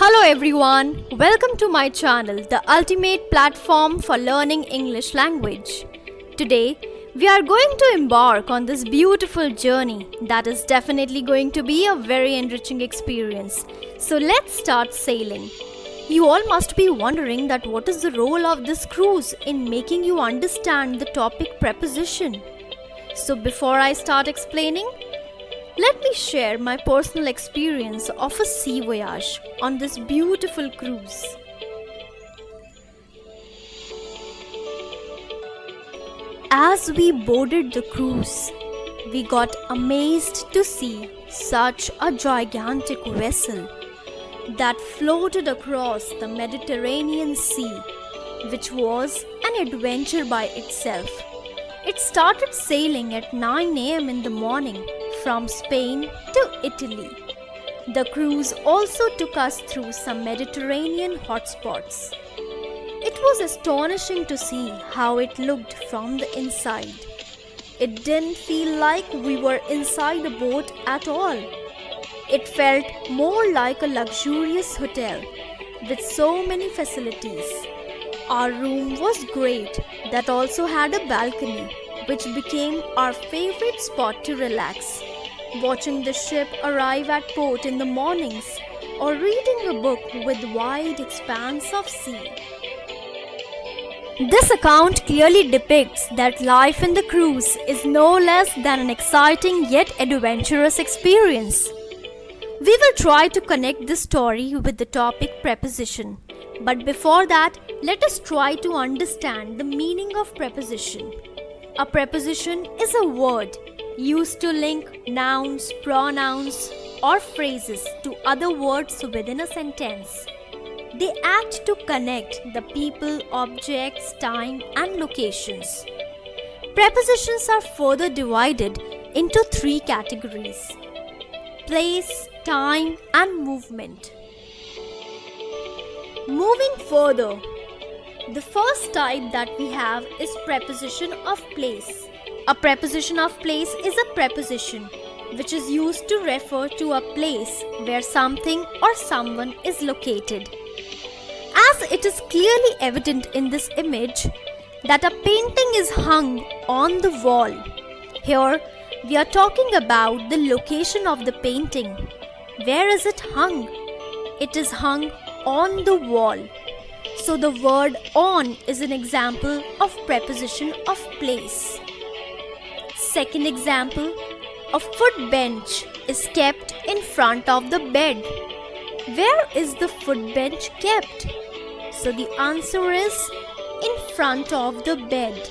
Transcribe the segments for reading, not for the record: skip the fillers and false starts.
Hello everyone, welcome to my channel, the ultimate platform for learning English language. Today, we are going to embark on this beautiful journey that is definitely going to be a very enriching experience. So let's start sailing. You all must be wondering that what is the role of this cruise in making you understand the topic preposition. So before I start explaining, let me share my personal experience of a sea voyage on this beautiful cruise. As we boarded the cruise, we got amazed to see such a gigantic vessel that floated across the Mediterranean Sea, which was an adventure by itself. It started sailing at 9 a.m. in the morning from Spain to Italy. The cruise also took us through some Mediterranean hotspots. It was astonishing to see how it looked from the inside. It didn't feel like we were inside a boat at all. It felt more like a luxurious hotel with so many facilities. Our room was great, that also had a balcony, which became our favorite spot to relax, watching the ship arrive at port in the mornings or reading a book with wide expanse of sea. This account clearly depicts that life in the cruise is no less than an exciting yet adventurous experience. We will try to connect this story with the topic preposition. But before that, let us try to understand the meaning of preposition. A preposition is a word used to link nouns, pronouns, or phrases to other words within a sentence. They act to connect the people, objects, time, and locations. Prepositions are further divided into three categories: place, time, and movement. Moving further, the first type that we have is preposition of place. A preposition of place is a preposition which is used to refer to a place where something or someone is located. As it is clearly evident in this image that a painting is hung on the wall. Here we are talking about the location of the painting. Where is it hung? It is hung on the wall. So the word on is an example of preposition of place. Second example, a footbench is kept in front of the bed. Where is the footbench kept? So the answer is in front of the bed.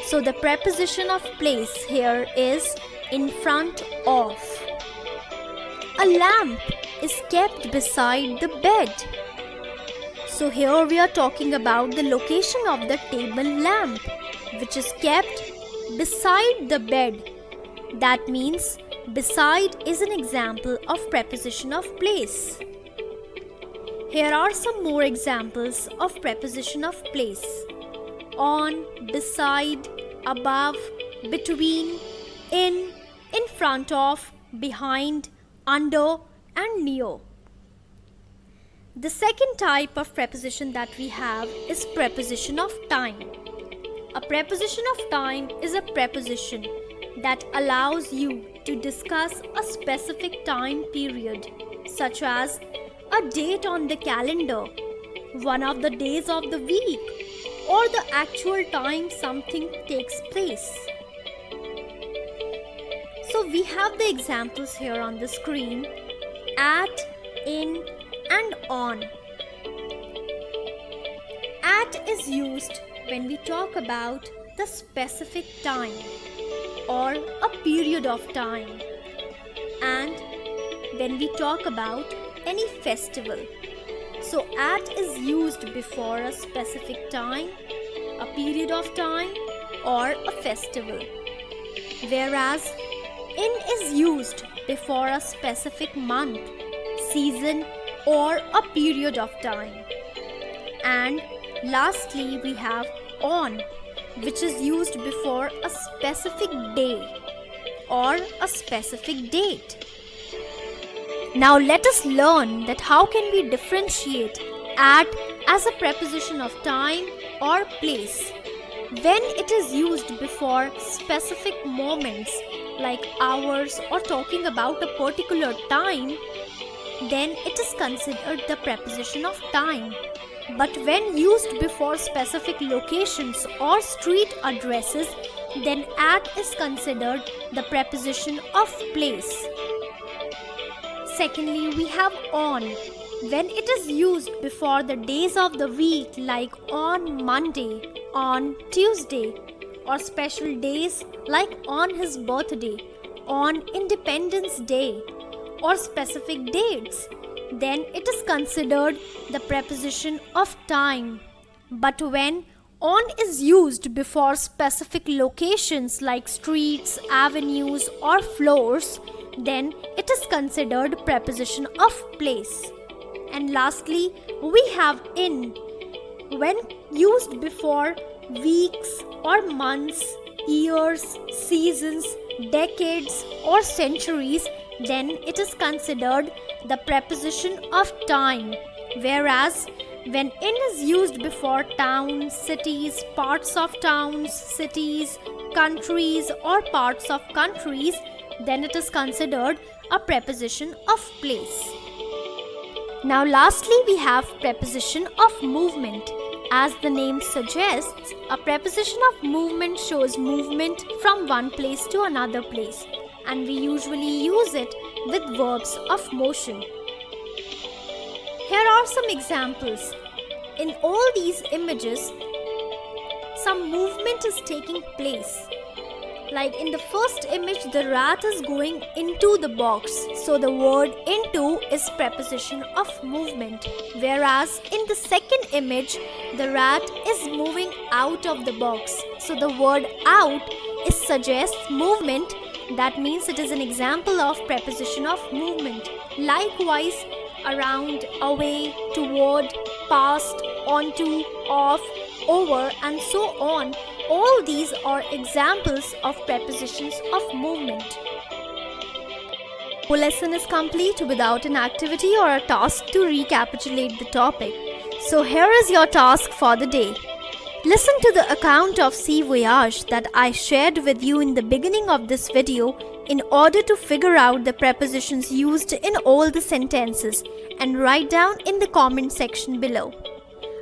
So the preposition of place here is in front of. A lamp is kept beside the bed. So here we are talking about the location of the table lamp, which is kept beside the bed. That means beside is an example of preposition of place. Here are some more examples of preposition of place: on, beside, above, between, in front of, behind, under, and near. The second type of preposition that we have is preposition of time. A preposition of time is a preposition that allows you to discuss a specific time period, such as a date on the calendar, one of the days of the week, or the actual time something takes place. So we have the examples here on the screen: at, in, and on. At is used when we talk about the specific time or a period of time, and when we talk about any festival. So at is used before a specific time, a period of time, or a festival, whereas in is used before a specific month, season, or a period of time. And lastly, we have on, which is used before a specific day or a specific date. Now let us learn that how can we differentiate at as a preposition of time or place. When it is used before specific moments like hours or talking about a particular time, then it is considered the preposition of time. But when used before specific locations or street addresses, then at is considered the preposition of place. Secondly, we have on. When it is used before the days of the week like on Monday, on Tuesday, or special days like on his birthday, on Independence Day, or specific dates, then it is considered the preposition of time. But when on is used before specific locations like streets, avenues, or floors, then it is considered preposition of place. And lastly, we have in. When used before weeks or months, years, seasons, decades, or centuries, then it is considered the preposition of time. Whereas when in is used before towns, cities, parts of towns, cities, countries, or parts of countries, then it is considered a preposition of place. Now lastly, we have preposition of movement. As the name suggests, a preposition of movement shows movement from one place to another place, and we usually use it with verbs of motion. Here are some examples. In all these images, some movement is taking place. Like in the first image, the rat is going into the box. So the word into is preposition of movement. Whereas in the second image, the rat is moving out of the box. So the word out is suggests movement. That means it is an example of preposition of movement. Likewise, around, away, toward, past, onto, off, over, and so on. All these are examples of prepositions of movement. The lesson is complete without an activity or a task to recapitulate the topic. So here is your task for the day. Listen to the account of Sea Voyage that I shared with you in the beginning of this video in order to figure out the prepositions used in all the sentences and write down in the comment section below.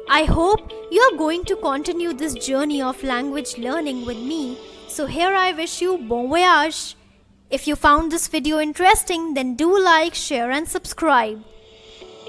I hope you are going to continue this journey of language learning with me. So here I wish you bon voyage. If you found this video interesting, then do like, share and subscribe.